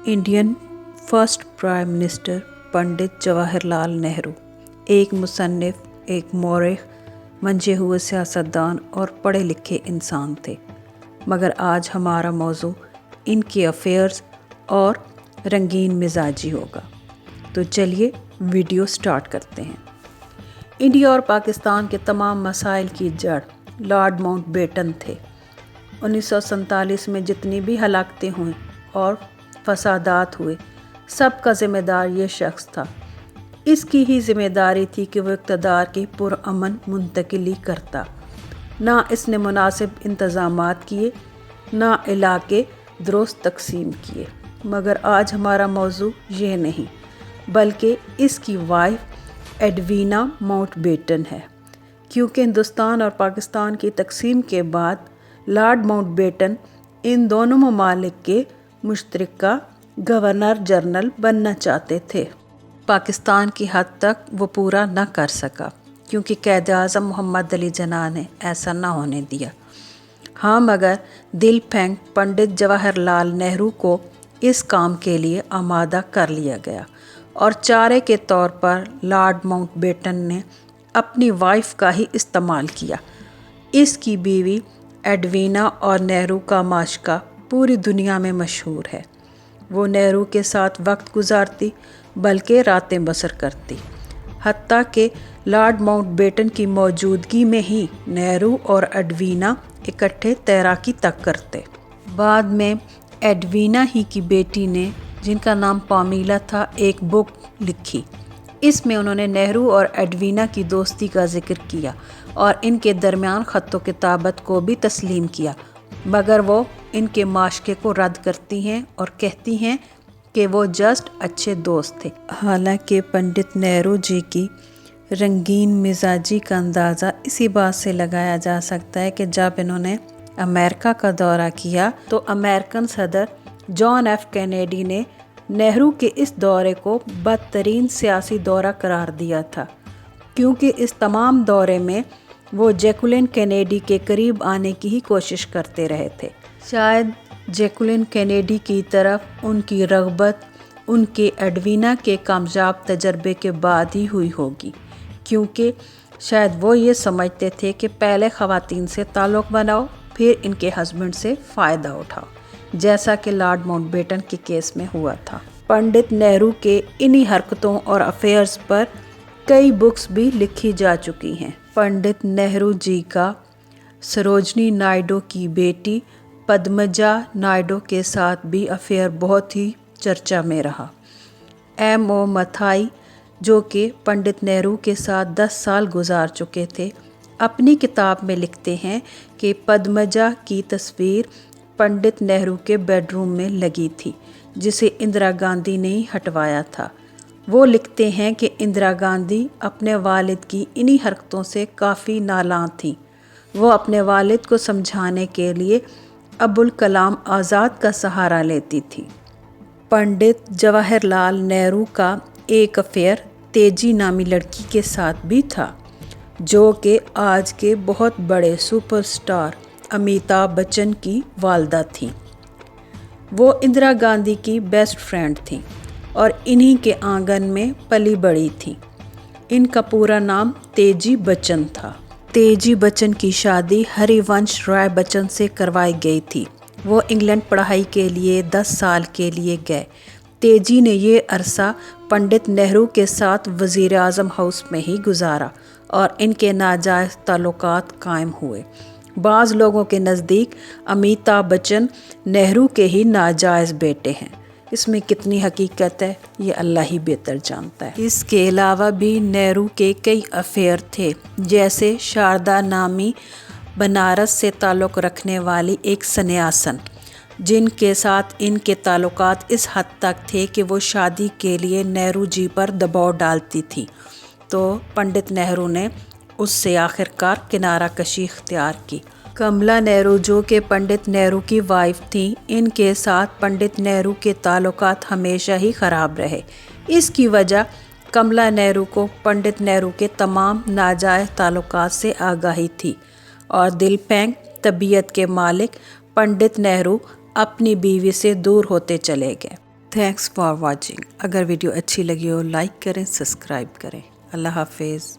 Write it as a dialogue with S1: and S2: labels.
S1: Indian first prime minister Pandit Jawaharlal Nehru एक मुसन्निफ, एक मौरख, मंजे हुए सियासतदान और पढ़े लिखे इंसान थे। मगर आज हमारा मौजू इनके अफेयर्स और रंगीन मिजाजी होगा। तो चलिए वीडियो स्टार्ट करते हैं। इंडिया और पाकिस्तान के तमाम मसाइल की जड़ लॉर्ड माउंटबेटन थे। 1947 में जितनी भी हलाकतें हुई और फसादात हुए, सबका ज़िम्मेदार ये शख्स था। इसकी ही ज़िम्मेदारी थी कि वो इक़्तिदार की पुरअमन मुंतकिली करता। ना इसने मुनासिब इंतज़ामात किए, ना इलाके दुरुस्त तकसीम किए। मगर आज हमारा मौजू ये नहीं, बल्कि इसकी वाइफ एडवीना माउंटबेटन है। क्योंकि हिंदुस्तान और पाकिस्तान की तकसीम के बाद लॉर्ड माउंटबेटन इन दोनों ममालिक के मुश्तरका गवर्नर जनरल बनना चाहते थे। पाकिस्तान की हद तक वो पूरा न कर सका, क्योंकि क़ायद आज़म मोहम्मद अली जिन्ना ने ऐसा न होने दिया। हाँ, मगर दिल फेंक पंडित जवाहरलाल नेहरू को इस काम के लिए आमादा कर लिया गया और चारे के तौर पर लॉर्ड माउंटबेटन ने अपनी वाइफ का ही इस्तेमाल किया। इसकी बीवी एडवीना और नेहरू का माशका पूरी दुनिया में मशहूर है। वो नेहरू के साथ वक्त गुजारती, बल्कि रातें बसर करती। हत्ता कि लॉर्ड माउंटबेटन की मौजूदगी में ही नेहरू और एडवीना इकट्ठे तैराकी तक करते। बाद में एडवीना ही की बेटी ने, जिनका नाम पामीला था, एक बुक लिखी। इसमें उन्होंने नेहरू और एडवीना की दोस्ती का जिक्र किया और इनके दरमियान ख़त्तो किताबत को भी तस्लीम किया। मगर वो इनके माशके को रद्द करती हैं और कहती हैं कि वो जस्ट अच्छे दोस्त थे। हालांकि पंडित नेहरू जी की रंगीन मिजाजी का अंदाज़ा इसी बात से लगाया जा सकता है कि जब इन्होंने अमेरिका का दौरा किया तो अमेरिकन सदर जॉन एफ कैनेडी ने नेहरू के इस दौरे को बदतरीन सियासी दौरा करार दिया था, क्योंकि इस तमाम दौरे में वो जैकुलिन कैनेडी के करीब आने की ही कोशिश करते रहे थे। शायद जैकुलिन कैनेडी की तरफ उनकी रग़बत उनके एडवीना के कामयाब तजर्बे के बाद ही हुई होगी, क्योंकि शायद वो ये समझते थे कि पहले ख़वातीन से ताल्लुक़ बनाओ, फिर इनके हस्बैंड से फ़ायदा उठाओ, जैसा कि लॉर्ड माउंटबेटन के केस में हुआ था। पंडित नेहरू के इन्हीं हरकतों और अफेयर्स पर कई बुक्स भी लिखी जा चुकी हैं। पंडित नेहरू जी का सरोजनी नायडू की बेटी पद्मजा नायडू के साथ भी अफेयर बहुत ही चर्चा में रहा। M.O. मथाई, जो कि पंडित नेहरू के साथ 10 साल गुजार चुके थे, अपनी किताब में लिखते हैं कि पद्मजा की तस्वीर पंडित नेहरू के बेडरूम में लगी थी, जिसे इंदिरा गांधी ने ही हटवाया था। वो लिखते हैं कि इंदिरा गांधी अपने वालिद की इन्हीं हरकतों से काफ़ी नालां थी। वो अपने वालिद को समझाने के लिए अबुल कलाम आज़ाद का सहारा लेती थी। पंडित जवाहरलाल नेहरू का एक अफेयर तेजी नामी लड़की के साथ भी था, जो कि आज के बहुत बड़े सुपरस्टार अमिताभ बच्चन की वालदा थी। वो इंदिरा गांधी की बेस्ट फ्रेंड थी और इन्हीं के आंगन में पली बड़ी थी। इनका पूरा नाम तेजी बच्चन था। तेजी बच्चन की शादी हरिवंश राय बच्चन से करवाई गई थी। वो इंग्लैंड पढ़ाई के लिए 10 साल के लिए गए। तेजी ने ये अरसा पंडित नेहरू के साथ वज़ीर आज़म हाउस में ही गुजारा और इनके नाजायज़ ताल्लुकात कायम हुए। बाज़ लोगों के नज़दीक अमिताभ बच्चन नेहरू के ही नाजायज़ बेटे हैं। इसमें कितनी हकीकत है, ये अल्लाह ही बेहतर जानता है। इसके अलावा भी नेहरू के कई अफेयर थे, जैसे शारदा नामी बनारस से ताल्लुक़ रखने वाली एक सन्यासन, जिनके साथ इनके ताल्लुकात इस हद तक थे कि वो शादी के लिए नेहरू जी पर दबाव डालती थी। तो पंडित नेहरू ने उससे आखिरकार किनारा कशी इख्तियार की। कमला नेहरू, जो कि पंडित नेहरू की वाइफ थी, इनके साथ पंडित नेहरू के ताल्लुकात हमेशा ही ख़राब रहे। इसकी वजह कमला नेहरू को पंडित नेहरू के तमाम नाजायज़ ताल्लुकात से आगाही थी और दिल फेंक तबीयत के मालिक पंडित नेहरू अपनी बीवी से दूर होते चले गए। Thanks for watching. اگر ویڈیو اچھی لگی ہو لائک کریں، سبسکرائب کریں. اللہ حافظ.